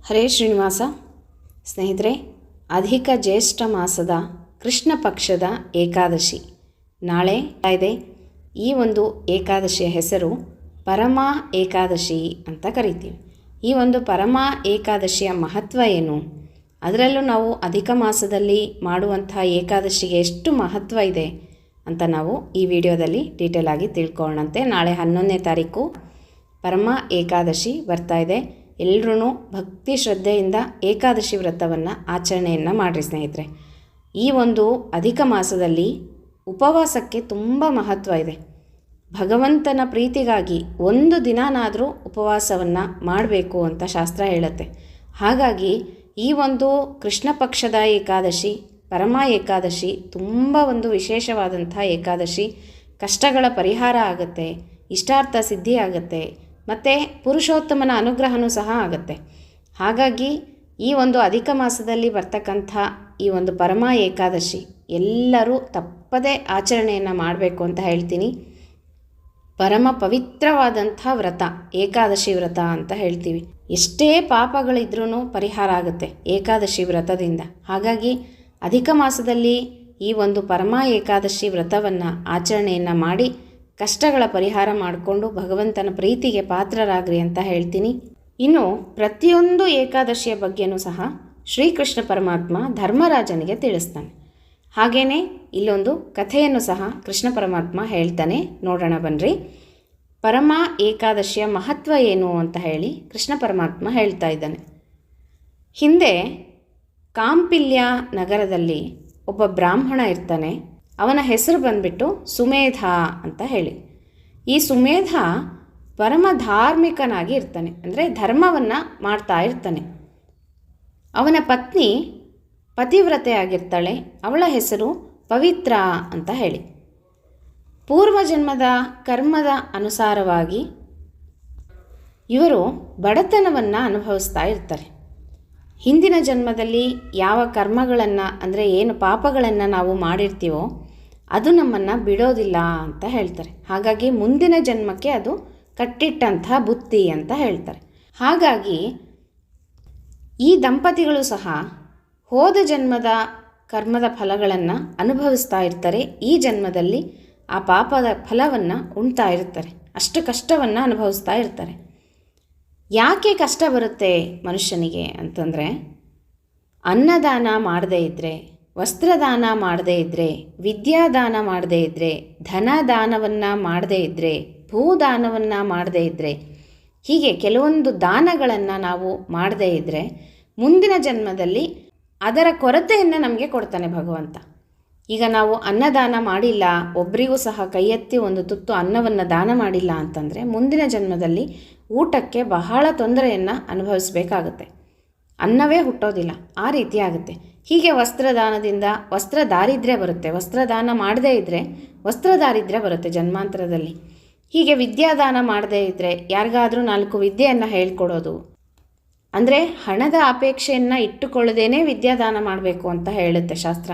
ಹರೇ ಶ್ರೀನಿವಾಸ. ಸ್ನೇಹಿತರೆ, ಅಧಿಕ ಜ್ಯೇಷ್ಠ ಮಾಸದ ಕೃಷ್ಣ ಪಕ್ಷದ ಏಕಾದಶಿ ನಾಳೆ ಇದೆ. ಈ ಒಂದು ಏಕಾದಶಿಯ ಹೆಸರು ಪರಮಾ ಏಕಾದಶಿ ಅಂತ ಕರಿತೀವಿ. ಈ ಒಂದು ಪರಮಾ ಏಕಾದಶಿಯ ಮಹತ್ವ ಏನು, ಅದರಲ್ಲೂ ನಾವು ಅಧಿಕ ಮಾಸದಲ್ಲಿ ಮಾಡುವಂಥ ಏಕಾದಶಿಗೆ ಎಷ್ಟು ಮಹತ್ವ ಇದೆ ಅಂತ ನಾವು ಈ ವಿಡಿಯೋದಲ್ಲಿ ಡೀಟೇಲ್ ಆಗಿ ತಿಳ್ಕೊಳ್ಳೋಣಂತೆ. ನಾಳೆ 11ನೇ ತಾರೀಕು ಪರಮಾ ಏಕಾದಶಿ ಬರ್ತಾ ಇದೆ. ಎಲ್ಲರೂ ಭಕ್ತಿ ಶ್ರದ್ಧೆಯಿಂದ ಏಕಾದಶಿ ವ್ರತವನ್ನು ಆಚರಣೆಯನ್ನು ಮಾಡಿರಿ ಸ್ನೇಹಿತರೆ. ಈ ಒಂದು ಅಧಿಕ ಮಾಸದಲ್ಲಿ ಉಪವಾಸಕ್ಕೆ ತುಂಬ ಮಹತ್ವ ಇದೆ. ಭಗವಂತನ ಪ್ರೀತಿಗಾಗಿ ಒಂದು ದಿನನಾದರೂ ಉಪವಾಸವನ್ನು ಮಾಡಬೇಕು ಅಂತ ಶಾಸ್ತ್ರ ಹೇಳುತ್ತೆ. ಹಾಗಾಗಿ ಈ ಒಂದು ಕೃಷ್ಣ ಪಕ್ಷದ ಏಕಾದಶಿ, ಪರಮ ಏಕಾದಶಿ ತುಂಬ ಒಂದು ವಿಶೇಷವಾದಂಥ ಏಕಾದಶಿ. ಕಷ್ಟಗಳ ಪರಿಹಾರ ಆಗುತ್ತೆ, ಇಷ್ಟಾರ್ಥ ಸಿದ್ಧಿ ಆಗುತ್ತೆ, ಮತ್ತು ಪುರುಷೋತ್ತಮನ ಅನುಗ್ರಹವೂ ಸಹ ಆಗುತ್ತೆ. ಹಾಗಾಗಿ ಈ ಒಂದು ಅಧಿಕ ಮಾಸದಲ್ಲಿ ಬರ್ತಕ್ಕಂಥ ಈ ಒಂದು ಪರಮ ಏಕಾದಶಿ ಎಲ್ಲರೂ ತಪ್ಪದೇ ಆಚರಣೆಯನ್ನು ಮಾಡಬೇಕು ಅಂತ ಹೇಳ್ತೀನಿ. ಪರಮ ಪವಿತ್ರವಾದಂಥ ವ್ರತ ಏಕಾದಶಿ ವ್ರತ ಅಂತ ಹೇಳ್ತೀವಿ. ಎಷ್ಟೇ ಪಾಪಗಳಿದ್ರೂ ಪರಿಹಾರ ಆಗುತ್ತೆ ಏಕಾದಶಿ ವ್ರತದಿಂದ. ಹಾಗಾಗಿ ಅಧಿಕ ಮಾಸದಲ್ಲಿ ಈ ಒಂದು ಪರಮ ಏಕಾದಶಿ ವ್ರತವನ್ನು ಆಚರಣೆಯನ್ನು ಮಾಡಿ ಕಷ್ಟಗಳ ಪರಿಹಾರ ಮಾಡಿಕೊಂಡು ಭಗವಂತನ ಪ್ರೀತಿಗೆ ಪಾತ್ರರಾಗ್ರಿ ಅಂತ ಹೇಳ್ತೀನಿ. ಇನ್ನು ಪ್ರತಿಯೊಂದು ಏಕಾದಶಿಯ ಬಗ್ಗೆಯೂ ಸಹ ಶ್ರೀಕೃಷ್ಣ ಪರಮಾತ್ಮ ಧರ್ಮರಾಜನಿಗೆ ತಿಳಿಸ್ತಾನೆ. ಹಾಗೆಯೇ ಇಲ್ಲೊಂದು ಕಥೆಯನ್ನು ಸಹ ಕೃಷ್ಣ ಪರಮಾತ್ಮ ಹೇಳ್ತಾನೆ. ನೋಡೋಣ ಬನ್ನಿರಿ. ಪರಮ ಏಕಾದಶಿಯ ಮಹತ್ವ ಏನು ಅಂತ ಹೇಳಿ ಕೃಷ್ಣ ಪರಮಾತ್ಮ ಹೇಳ್ತಾ ಇದ್ದಾನೆ. ಹಿಂದೆ ಕಾಂಪಿಲ್ಯ ನಗರದಲ್ಲಿ ಒಬ್ಬ ಬ್ರಾಹ್ಮಣ ಇರ್ತಾನೆ. ಅವನ ಹೆಸರು ಬಂದ್ಬಿಟ್ಟು ಸುಮೇಧ ಅಂತ ಹೇಳಿ. ಈ ಸುಮೇಧ ಪರಮ ಧಾರ್ಮಿಕನಾಗಿ ಇರ್ತಾನೆ, ಅಂದರೆ ಧರ್ಮವನ್ನು ಮಾಡ್ತಾ ಇರ್ತಾನೆ. ಅವನ ಪತ್ನಿ ಪತಿವ್ರತೆ ಆಗಿರ್ತಾಳೆ. ಅವಳ ಹೆಸರು ಪವಿತ್ರ ಅಂತ ಹೇಳಿ. ಪೂರ್ವಜನ್ಮದ ಕರ್ಮದ ಅನುಸಾರವಾಗಿ ಇವರು ಬಡತನವನ್ನು ಅನುಭವಿಸ್ತಾ ಇರ್ತಾರೆ. ಹಿಂದಿನ ಜನ್ಮದಲ್ಲಿ ಯಾವ ಕರ್ಮಗಳನ್ನು, ಅಂದರೆ ಏನು ಪಾಪಗಳನ್ನು ನಾವು ಮಾಡಿರ್ತೀವೋ ಅದು ನಮ್ಮನ್ನು ಬಿಡೋದಿಲ್ಲ ಅಂತ ಹೇಳ್ತಾರೆ. ಹಾಗಾಗಿ ಮುಂದಿನ ಜನ್ಮಕ್ಕೆ ಅದು ಕಟ್ಟಿಟ್ಟಂಥ ಬುತ್ತಿ ಅಂತ ಹೇಳ್ತಾರೆ. ಹಾಗಾಗಿ ಈ ದಂಪತಿಗಳು ಸಹ ಹೋದ ಜನ್ಮದ ಕರ್ಮದ ಫಲಗಳನ್ನು ಅನುಭವಿಸ್ತಾ ಇರ್ತಾರೆ. ಈ ಜನ್ಮದಲ್ಲಿ ಆ ಪಾಪದ ಫಲವನ್ನು ಉಣ್ತಾ ಇರ್ತಾರೆ. ಅಷ್ಟು ಕಷ್ಟವನ್ನು ಅನುಭವಿಸ್ತಾ ಇರ್ತಾರೆ. ಯಾಕೆ ಕಷ್ಟ ಬರುತ್ತೆ ಮನುಷ್ಯನಿಗೆ ಅಂತಂದರೆ, ಅನ್ನದಾನ ಮಾಡದೇ ಇದ್ದರೆ, ವಸ್ತ್ರದಾನ ಮಾಡದೇ ಇದ್ದರೆ, ವಿದ್ಯಾದಾನ ಮಾಡದೇ ಇದ್ದರೆ, ಧನದಾನವನ್ನು ಮಾಡದೇ ಇದ್ದರೆ, ಭೂದಾನವನ್ನು ಮಾಡದೇ ಇದ್ದರೆ, ಹೀಗೆ ಕೆಲವೊಂದು ದಾನಗಳನ್ನು ನಾವು ಮಾಡದೇ ಇದ್ದರೆ ಮುಂದಿನ ಜನ್ಮದಲ್ಲಿ ಅದರ ಕೊರತೆಯನ್ನು ನಮಗೆ ಕೊಡ್ತಾನೆ ಭಗವಂತ. ಈಗ ನಾವು ಅನ್ನದಾನ ಮಾಡಿಲ್ಲ, ಒಬ್ಬರಿಗೂ ಸಹ ಕೈ ಎತ್ತಿ ಒಂದು ತುತ್ತು ಅನ್ನವನ್ನು ದಾನ ಮಾಡಿಲ್ಲ ಅಂತಂದರೆ ಮುಂದಿನ ಜನ್ಮದಲ್ಲಿ ಊಟಕ್ಕೆ ಬಹಳ ತೊಂದರೆಯನ್ನು ಅನುಭವಿಸಬೇಕಾಗುತ್ತೆ. ಅನ್ನವೇ ಹುಟ್ಟೋದಿಲ್ಲ, ಆ ರೀತಿ ಆಗುತ್ತೆ. ಹೀಗೆ ವಸ್ತ್ರದಾನದಿಂದ ವಸ್ತ್ರ ದಾರಿದ್ರ್ಯ ಬರುತ್ತೆ. ವಸ್ತ್ರದಾನ ಮಾಡದೇ ಇದ್ದರೆ ವಸ್ತ್ರ ದಾರಿದ್ರ್ಯ ಬರುತ್ತೆ ಜನ್ಮಾಂತರದಲ್ಲಿ. ಹೀಗೆ ವಿದ್ಯಾದಾನ ಮಾಡದೇ ಇದ್ದರೆ ಯಾರಿಗಾದರೂ 4 ವಿದ್ಯೆಯನ್ನು ಹೇಳ್ಕೊಡೋದು, ಅಂದರೆ ಹಣದ ಅಪೇಕ್ಷೆಯನ್ನು ಇಟ್ಟುಕೊಳ್ಳದೇನೆ ವಿದ್ಯಾದಾನ ಮಾಡಬೇಕು ಅಂತ ಹೇಳುತ್ತೆ ಶಾಸ್ತ್ರ.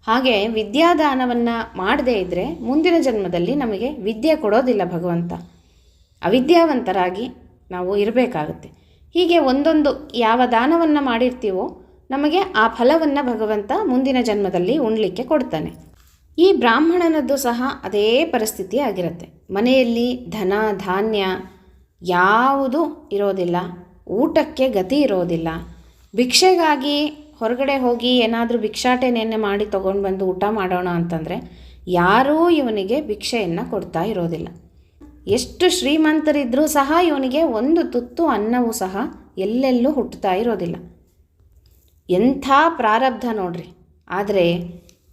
ಹಾಗೆ ವಿದ್ಯಾದಾನವನ್ನು ಮಾಡದೇ ಇದ್ದರೆ ಮುಂದಿನ ಜನ್ಮದಲ್ಲಿ ನಮಗೆ ವಿದ್ಯೆ ಕೊಡೋದಿಲ್ಲ ಭಗವಂತ. ಅವಿದ್ಯಾವಂತರಾಗಿ ನಾವು ಇರಬೇಕಾಗುತ್ತೆ. ಹೀಗೆ ಒಂದೊಂದು ಯಾವ ದಾನವನ್ನು ಮಾಡಿರ್ತೀವೋ ನಮಗೆ ಆ ಫಲವನ್ನು ಭಗವಂತ ಮುಂದಿನ ಜನ್ಮದಲ್ಲಿ ಉಣ್ಲಿಕ್ಕೆ ಕೊಡ್ತಾನೆ. ಈ ಬ್ರಾಹ್ಮಣನದ್ದು ಸಹ ಅದೇ ಪರಿಸ್ಥಿತಿ ಆಗಿರುತ್ತೆ. ಮನೆಯಲ್ಲಿ ಧನ ಧಾನ್ಯ ಯಾವುದೂ ಇರೋದಿಲ್ಲ, ಊಟಕ್ಕೆ ಗತಿ ಇರೋದಿಲ್ಲ. ಭಿಕ್ಷೆಗಾಗಿ ಹೊರಗಡೆ ಹೋಗಿ ಏನಾದರೂ ಭಿಕ್ಷಾಟನೆಯನ್ನು ಮಾಡಿ ತೊಗೊಂಡು ಬಂದು ಊಟ ಮಾಡೋಣ ಅಂತಂದರೆ ಯಾರೂ ಇವನಿಗೆ ಭಿಕ್ಷೆಯನ್ನು ಕೊಡ್ತಾ ಇರೋದಿಲ್ಲ. ಎಷ್ಟು ಶ್ರೀಮಂತರಿದ್ದರೂ ಸಹ ಇವನಿಗೆ ಒಂದು ತುತ್ತು ಅನ್ನವೂ ಸಹ ಎಲ್ಲೆಲ್ಲೂ ಹುಟ್ಟುತ್ತಾ ಇರೋದಿಲ್ಲ. ಎಂಥ ಪ್ರಾರಬ್ಧ ನೋಡ್ರಿ. ಆದರೆ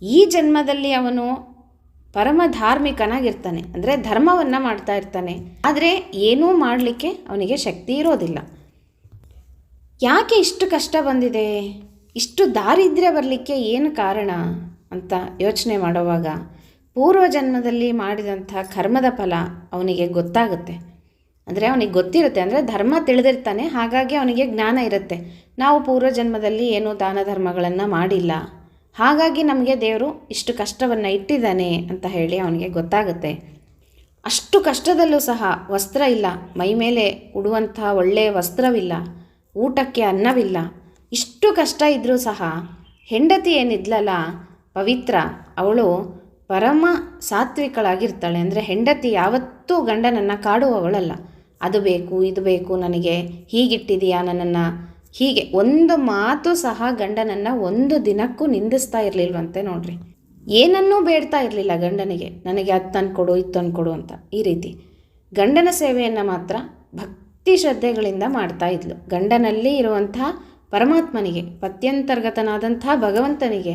ಈ ಜನ್ಮದಲ್ಲಿ ಅವನು ಪರಮ ಧಾರ್ಮಿಕನಾಗಿರ್ತಾನೆ, ಅಂದರೆ ಧರ್ಮವನ್ನು ಮಾಡ್ತಾ ಇರ್ತಾನೆ. ಆದರೆ ಏನೂ ಮಾಡಲಿಕ್ಕೆ ಅವನಿಗೆ ಶಕ್ತಿ ಇರೋದಿಲ್ಲ. ಯಾಕೆ ಇಷ್ಟು ಕಷ್ಟ ಬಂದಿದೆ, ಇಷ್ಟು ದಾರಿದ್ರ್ಯ ಬರಲಿಕ್ಕೆ ಏನು ಕಾರಣ ಅಂತ ಯೋಚನೆ ಮಾಡುವಾಗ ಪೂರ್ವಜನ್ಮದಲ್ಲಿ ಮಾಡಿದಂಥ ಕರ್ಮದ ಫಲ ಅವನಿಗೆ ಗೊತ್ತಾಗುತ್ತೆ. ಅಂದರೆ ಅವನಿಗೆ ಗೊತ್ತಿರುತ್ತೆ, ಅಂದರೆ ಧರ್ಮ ತಿಳಿದಿರ್ತಾನೆ. ಹಾಗಾಗಿ ಅವನಿಗೆ ಜ್ಞಾನ ಇರುತ್ತೆ. ನಾವು ಪೂರ್ವಜನ್ಮದಲ್ಲಿ ಏನೂ ದಾನ ಧರ್ಮಗಳನ್ನು ಮಾಡಿಲ್ಲ, ಹಾಗಾಗಿ ನಮಗೆ ದೇವರು ಇಷ್ಟು ಕಷ್ಟವನ್ನು ಇಟ್ಟಿದ್ದಾನೆ ಅಂತ ಹೇಳಿ ಅವನಿಗೆ ಗೊತ್ತಾಗುತ್ತೆ. ಅಷ್ಟು ಕಷ್ಟದಲ್ಲೂ ಸಹ ವಸ್ತ್ರ ಇಲ್ಲ, ಮೈ ಮೇಲೆ ಉಡುವಂಥ ಒಳ್ಳೆಯ ವಸ್ತ್ರವಿಲ್ಲ. ಊಟಕ್ಕೆ ಅನ್ನವಿಲ್ಲ. ಇಷ್ಟು ಕಷ್ಟ ಇದ್ದರೂ ಸಹ ಹೆಂಡತಿ ಏನಿದ್ಲಲ್ಲ ಪವಿತ್ರ, ಅವಳು ಪರಮ ಸಾತ್ವಿಕಳಾಗಿರ್ತಾಳೆ. ಅಂದರೆ ಹೆಂಡತಿ ಯಾವತ್ತೂ ಗಂಡನನ್ನು ಕಾಡುವವಳಲ್ಲ. ಅದು ಬೇಕು ಇದು ಬೇಕು, ನನಗೆ ಹೀಗಿಟ್ಟಿದೆಯಾ ನನ್ನನ್ನು, ಹೀಗೆ ಒಂದು ಮಾತು ಸಹ ಗಂಡನನ್ನು ಒಂದು ದಿನಕ್ಕೂ ನಿಂದಿಸ್ತಾ ಇರಲಿಲ್ವಂತೆ ನೋಡ್ರಿ. ಏನನ್ನೂ ಬೇಡ್ತಾ ಇರಲಿಲ್ಲ ಗಂಡನಿಗೆ, ನನಗೆ ಅದು ತಂದುಕೊಡು ಇದು ತಂದುಕೊಡು ಅಂತ. ಈ ರೀತಿ ಗಂಡನ ಸೇವೆಯನ್ನು ಮಾತ್ರ ಭಕ್ತಿ ಶ್ರದ್ಧೆಗಳಿಂದ ಮಾಡ್ತಾ ಇದ್ಲು. ಗಂಡನಲ್ಲಿ ಇರುವಂಥ ಪರಮಾತ್ಮನಿಗೆ, ಪತ್ಯಂತರ್ಗತನಾದಂಥ ಭಗವಂತನಿಗೆ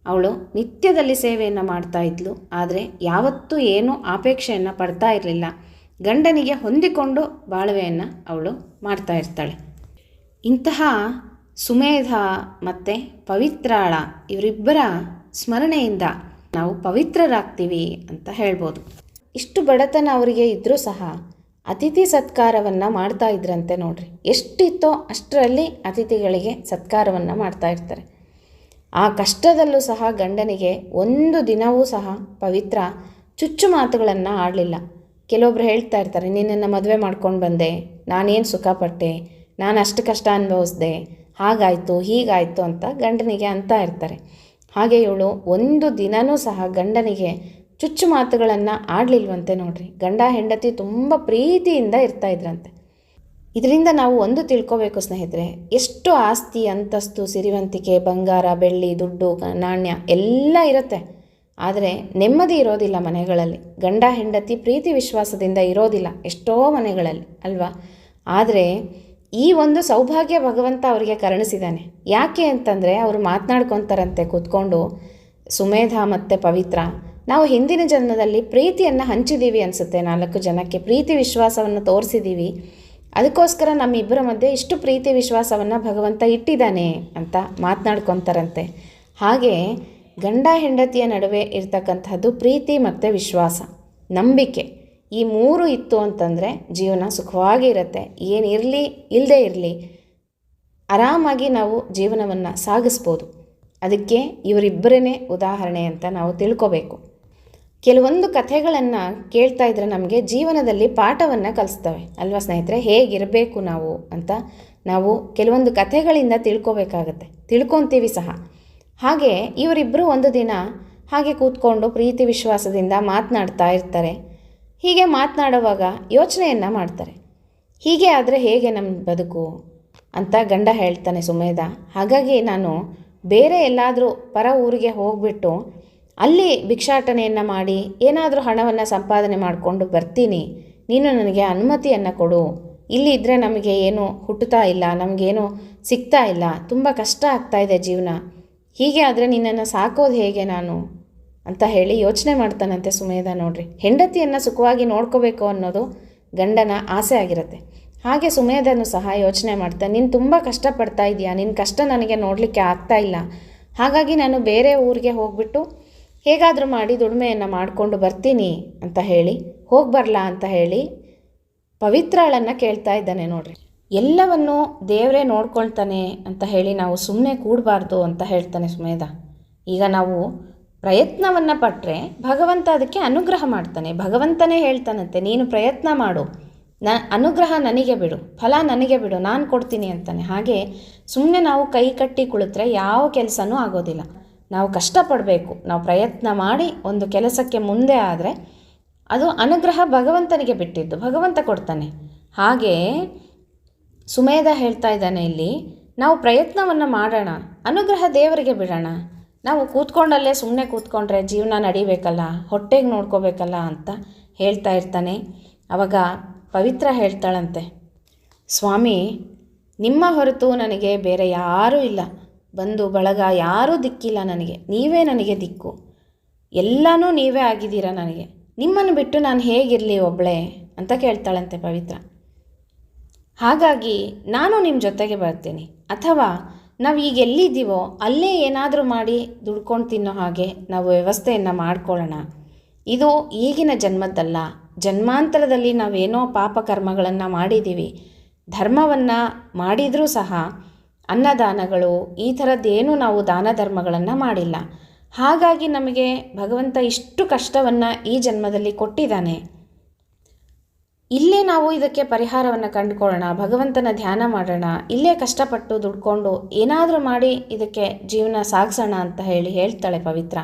ಅವಳು ನಿತ್ಯದಲ್ಲಿ ಸೇವೆಯನ್ನು ಮಾಡ್ತಾ ಇದ್ಲು. ಆದರೆ ಯಾವತ್ತೂ ಏನೂ ಆಪೇಕ್ಷೆಯನ್ನು ಪಡ್ತಾ ಇರಲಿಲ್ಲ. ಗಂಡನಿಗೆ ಹೊಂದಿಕೊಂಡು ಬಾಳ್ವೆಯನ್ನು ಅವಳು ಮಾಡ್ತಾ ಇರ್ತಾಳೆ. ಇಂತಹ ಸುಮೇಧ ಮತ್ತು ಪವಿತ್ರಾಳ ಇವರಿಬ್ಬರ ಸ್ಮರಣೆಯಿಂದ ನಾವು ಪವಿತ್ರರಾಗ್ತೀವಿ ಅಂತ ಹೇಳ್ಬೋದು. ಇಷ್ಟು ಬಡತನ ಅವರಿಗೆ ಇದ್ದರೂ ಸಹ ಅತಿಥಿ ಸತ್ಕಾರವನ್ನು ಮಾಡ್ತಾ ಇದ್ರಂತೆ ನೋಡ್ರಿ. ಎಷ್ಟಿತ್ತೋ ಅಷ್ಟರಲ್ಲಿ ಅತಿಥಿಗಳಿಗೆ ಸತ್ಕಾರವನ್ನು ಮಾಡ್ತಾ ಇರ್ತಾರೆ. ಆ ಕಷ್ಟದಲ್ಲೂ ಸಹ ಗಂಡನಿಗೆ ಒಂದು ದಿನವೂ ಸಹ ಪವಿತ್ರ ಚುಚ್ಚು ಮಾತುಗಳನ್ನು ಆಡಲಿಲ್ಲ. ಕೆಲವೊಬ್ರು ಹೇಳ್ತಾ ಇರ್ತಾರೆ, ನಿನ್ನನ್ನು ಮದುವೆ ಮಾಡ್ಕೊಂಡು ಬಂದೆ, ನಾನೇನು ಸುಖಪಟ್ಟೆ, ನಾನು ಅಷ್ಟು ಕಷ್ಟ ಅನುಭವಿಸ್ದೆ, ಹಾಗಾಯಿತು ಹೀಗಾಯಿತು ಅಂತ ಗಂಡನಿಗೆ ಅಂತ ಇರ್ತಾರೆ. ಹಾಗೆ ಇವಳು ಒಂದು ದಿನವೂ ಸಹ ಗಂಡನಿಗೆ ಚುಚ್ಚು ಮಾತುಗಳನ್ನು ಆಡಲಿಲ್ವಂತೆ ನೋಡ್ರಿ. ಗಂಡ ಹೆಂಡತಿ ತುಂಬ ಪ್ರೀತಿಯಿಂದ ಇರ್ತಾ ಇದ್ರಂತೆ. ಇದರಿಂದ ನಾವು ಒಂದು ತಿಳ್ಕೋಬೇಕು ಸ್ನೇಹಿತರೆ, ಎಷ್ಟು ಆಸ್ತಿ ಅಂತಸ್ತು ಸಿರಿವಂತಿಕೆ ಬಂಗಾರ ಬೆಳ್ಳಿ ದುಡ್ಡು ನಾಣ್ಯ ಎಲ್ಲ ಇರುತ್ತೆ, ಆದರೆ ನೆಮ್ಮದಿ ಇರೋದಿಲ್ಲ ಮನೆಗಳಲ್ಲಿ. ಗಂಡ ಹೆಂಡತಿ ಪ್ರೀತಿ ವಿಶ್ವಾಸದಿಂದ ಇರೋದಿಲ್ಲ ಎಷ್ಟೋ ಮನೆಗಳಲ್ಲಿ ಅಲ್ವಾ. ಆದರೆ ಈ ಒಂದು ಸೌಭಾಗ್ಯ ಭಗವಂತ ಅವರಿಗೆ ಕರುಣಿಸಿದ್ದಾನೆ. ಯಾಕೆ ಅಂತಂದರೆ ಅವರು ಮಾತನಾಡ್ಕೊತಾರಂತೆ ಕೂತ್ಕೊಂಡು, ಸುಮೇಧ ಮತ್ತು ಪವಿತ್ರ, ನಾವು ಹಿಂದಿನ ಜನ್ಮದಲ್ಲಿ ಪ್ರೀತಿಯನ್ನು ಹಂಚಿದ್ದೀವಿ ಅನಿಸುತ್ತೆ, 4 ಜನಕ್ಕೆ ಪ್ರೀತಿ ವಿಶ್ವಾಸವನ್ನು ತೋರಿಸಿದ್ದೀವಿ, ಅದಕ್ಕೋಸ್ಕರ ನಮ್ಮಿಬ್ಬರ ಮಧ್ಯೆ ಇಷ್ಟು ಪ್ರೀತಿ ವಿಶ್ವಾಸವನ್ನು ಭಗವಂತ ಇಟ್ಟಿದ್ದಾನೆ ಅಂತ ಮಾತನಾಡ್ಕೊತಾರಂತೆ. ಹಾಗೆ ಗಂಡ ಹೆಂಡತಿಯ ನಡುವೆ ಇರ್ತಕ್ಕಂಥದ್ದು ಪ್ರೀತಿ ಮತ್ತು ವಿಶ್ವಾಸ, ನಂಬಿಕೆ, ಈ 3 ಇತ್ತು ಅಂತಂದರೆ ಜೀವನ ಸುಖವಾಗಿ ಇರುತ್ತೆ. ಏನಿರಲಿ ಇಲ್ಲದೇ ಇರಲಿ ಆರಾಮಾಗಿ ನಾವು ಜೀವನವನ್ನು ಸಾಗಿಸ್ಬೋದು. ಅದಕ್ಕೆ ಇವರಿಬ್ಬರೇ ಉದಾಹರಣೆ ಅಂತ ನಾವು ತಿಳ್ಕೋಬೇಕು. ಕೆಲವೊಂದು ಕಥೆಗಳನ್ನು ಕೇಳ್ತಾ ಇದ್ರೆ ನಮಗೆ ಜೀವನದಲ್ಲಿ ಪಾಠವನ್ನು ಕಲಿಸ್ತವೆ ಅಲ್ವಾ ಸ್ನೇಹಿತರೆ. ಹೇಗಿರಬೇಕು ನಾವು ಅಂತ ನಾವು ಕೆಲವೊಂದು ಕಥೆಗಳಿಂದ ತಿಳ್ಕೋಬೇಕಾಗತ್ತೆ, ತಿಳ್ಕೊತೀವಿ ಸಹ. ಹಾಗೆ ಇವರಿಬ್ಬರು ಒಂದು ದಿನ ಹಾಗೆ ಕೂತ್ಕೊಂಡು ಪ್ರೀತಿ ವಿಶ್ವಾಸದಿಂದ ಮಾತನಾಡ್ತಾ ಇರ್ತಾರೆ. ಹೀಗೆ ಮಾತನಾಡುವಾಗ ಯೋಚನೆಯನ್ನು ಮಾಡ್ತಾರೆ, ಹೀಗೆ ಆದರೆ ಹೇಗೆ ನಮ್ಮ ಬದುಕು ಅಂತ. ಗಂಡ ಹೇಳ್ತಾನೆ ಸುಮೇಧ, ಹಾಗಾಗಿ ನಾನು ಬೇರೆ ಎಲ್ಲಾದರೂ ಪರ ಊರಿಗೆ ಹೋಗಿಬಿಟ್ಟು ಅಲ್ಲಿ ಭಿಕ್ಷಾಟನೆಯನ್ನು ಮಾಡಿ ಏನಾದರೂ ಹಣವನ್ನು ಸಂಪಾದನೆ ಮಾಡಿಕೊಂಡು ಬರ್ತೀನಿ, ನೀನು ನನಗೆ ಅನುಮತಿಯನ್ನು ಕೊಡು. ಇಲ್ಲಿ ಇದ್ದರೆ ನಮಗೆ ಏನೂ ಹುಟ್ಟುತ್ತಾ ಇಲ್ಲ, ನಮಗೇನೂ ಸಿಗ್ತಾ ಇಲ್ಲ, ತುಂಬ ಕಷ್ಟ ಆಗ್ತಾಯಿದೆ ಜೀವನ, ಹೀಗೆ ಆದರೆ ನಿನ್ನನ್ನು ಸಾಕೋದು ಹೇಗೆ ನಾನು ಅಂತ ಹೇಳಿ ಯೋಚನೆ ಮಾಡ್ತಾನಂತೆ ಸುಮೇಧ ನೋಡ್ರಿ. ಹೆಂಡತಿಯನ್ನು ಸುಖವಾಗಿ ನೋಡ್ಕೋಬೇಕು ಅನ್ನೋದು ಗಂಡನ ಆಸೆ ಆಗಿರುತ್ತೆ. ಹಾಗೆ ಸುಮೇಧನು ಸಹ ಯೋಚನೆ ಮಾಡ್ತಾನೆ, ನೀನು ತುಂಬ ಕಷ್ಟಪಡ್ತಾ ಇದೆಯಾ, ನಿನ್ನ ಕಷ್ಟ ನನಗೆ ನೋಡಲಿಕ್ಕೆ ಆಗ್ತಾ ಇಲ್ಲ, ಹಾಗಾಗಿ ನಾನು ಬೇರೆ ಊರಿಗೆ ಹೋಗ್ಬಿಟ್ಟು ಹೇಗಾದರೂ ಮಾಡಿ ದುಡಿಮೆಯನ್ನು ಮಾಡಿಕೊಂಡು ಬರ್ತೀನಿ ಅಂತ ಹೇಳಿ ಹೋಗ್ಬರಲಾ ಅಂತ ಹೇಳಿ ಪವಿತ್ರಾಳನ್ನು ಕೇಳ್ತಾ ಇದ್ದಾನೆ ನೋಡ್ರಿ. ಎಲ್ಲವನ್ನೂ ದೇವರೇ ನೋಡ್ಕೊಳ್ತಾನೆ ಅಂತ ಹೇಳಿ ನಾವು ಸುಮ್ಮನೆ ಕೂಡಬಾರ್ದು ಅಂತ ಹೇಳ್ತಾನೆ ಸುಮೇಧ. ಈಗ ನಾವು ಪ್ರಯತ್ನವನ್ನು ಪಟ್ಟರೆ ಭಗವಂತ ಅದಕ್ಕೆ ಅನುಗ್ರಹ ಮಾಡ್ತಾನೆ. ಭಗವಂತನೇ ಹೇಳ್ತಾನಂತೆ, ನೀನು ಪ್ರಯತ್ನ ಮಾಡು, ಅನುಗ್ರಹ ನನಗೆ ಬಿಡು, ಫಲ ನನಗೆ ಬಿಡು, ನಾನು ಕೊಡ್ತೀನಿ ಅಂತಾನೆ. ಹಾಗೆ ಸುಮ್ಮನೆ ನಾವು ಕೈ ಕಟ್ಟಿ ಕುಳಿತರೆ ಯಾವ ಕೆಲಸನೂ ಆಗೋದಿಲ್ಲ. ನಾವು ಕಷ್ಟಪಡಬೇಕು, ನಾವು ಪ್ರಯತ್ನ ಮಾಡಿ ಒಂದು ಕೆಲಸಕ್ಕೆ ಮುಂದೆ ಆದರೆ ಅದು ಅನುಗ್ರಹ ಭಗವಂತನಿಗೆ ಬಿಟ್ಟಿದ್ದು, ಭಗವಂತ ಕೊಡ್ತಾನೆ. ಹಾಗೆ ಸುಮೇಧ ಹೇಳ್ತಾ ಇದ್ದಾನೆ ಇಲ್ಲಿ, ನಾವು ಪ್ರಯತ್ನವನ್ನು ಮಾಡೋಣ, ಅನುಗ್ರಹ ದೇವರಿಗೆ ಬಿಡೋಣ. ನಾವು ಕೂತ್ಕೊಂಡಲ್ಲೇ ಸುಮ್ಮನೆ ಕೂತ್ಕೊಂಡ್ರೆ ಜೀವನ ನಡಿಬೇಕಲ್ಲ, ಹೊಟ್ಟೆಗೆ ನೋಡ್ಕೋಬೇಕಲ್ಲ ಅಂತ ಹೇಳ್ತಾ ಇರ್ತಾನೆ. ಆವಾಗ ಪವಿತ್ರ ಹೇಳ್ತಾಳಂತೆ, ಸ್ವಾಮಿ ನಿಮ್ಮ ಹೊರತು ನನಗೆ ಬೇರೆ ಯಾರೂ ಇಲ್ಲ, ಬಂಧು ಬಳಗ ಯಾರೂ ದಿಕ್ಕಿಲ್ಲ ನನಗೆ, ನೀವೇ ನನಗೆ ದಿಕ್ಕು, ಎಲ್ಲನೂ ನೀವೇ ಆಗಿದ್ದೀರಾ ನನಗೆ, ನಿಮ್ಮನ್ನು ಬಿಟ್ಟು ನಾನು ಹೇಗಿರಲಿ ಒಬ್ಬಳೇ ಅಂತ ಕೇಳ್ತಾಳಂತೆ ಪವಿತ್ರ. ಹಾಗಾಗಿ ನಾನು ನಿಮ್ಮ ಜೊತೆಗೆ ಬರ್ತೀನಿ, ಅಥವಾ ನಾವು ಈಗ ಎಲ್ಲಿದ್ದೀವೋ ಅಲ್ಲೇ ಏನಾದರೂ ಮಾಡಿ ದುಡ್ಕೊಂಡು ತಿನ್ನೋ ಹಾಗೆ ನಾವು ವ್ಯವಸ್ಥೆಯನ್ನು ಮಾಡ್ಕೊಳ್ಳೋಣ. ಇದು ಈಗಿನ ಜನ್ಮದ್ದಲ್ಲ, ಜನ್ಮಾಂತರದಲ್ಲಿ ನಾವೇನೋ ಪಾಪ ಕರ್ಮಗಳನ್ನು ಮಾಡಿದ್ದೀವಿ, ಧರ್ಮವನ್ನು ಮಾಡಿದರೂ ಸಹ ಅನ್ನದಾನಗಳು ಈ ಥರದ್ದೇನೂ ನಾವು ದಾನ ಧರ್ಮಗಳನ್ನು ಮಾಡಿಲ್ಲ. ಹಾಗಾಗಿ ನಮಗೆ ಭಗವಂತ ಇಷ್ಟು ಕಷ್ಟವನ್ನು ಈ ಜನ್ಮದಲ್ಲಿ ಕೊಟ್ಟಿದ್ದಾನೆ. ಇಲ್ಲೇ ನಾವು ಇದಕ್ಕೆ ಪರಿಹಾರವನ್ನು ಕಂಡುಕೊಳ್ಳೋಣ, ಭಗವಂತನ ಧ್ಯಾನ ಮಾಡೋಣ, ಇಲ್ಲೇ ಕಷ್ಟಪಟ್ಟು ದುಡ್ಕೊಂಡು ಏನಾದರೂ ಮಾಡಿ ಇದಕ್ಕೆ ಜೀವನ ಸಾಗಿಸೋಣ ಅಂತ ಹೇಳ್ತಾಳೆ ಪವಿತ್ರ.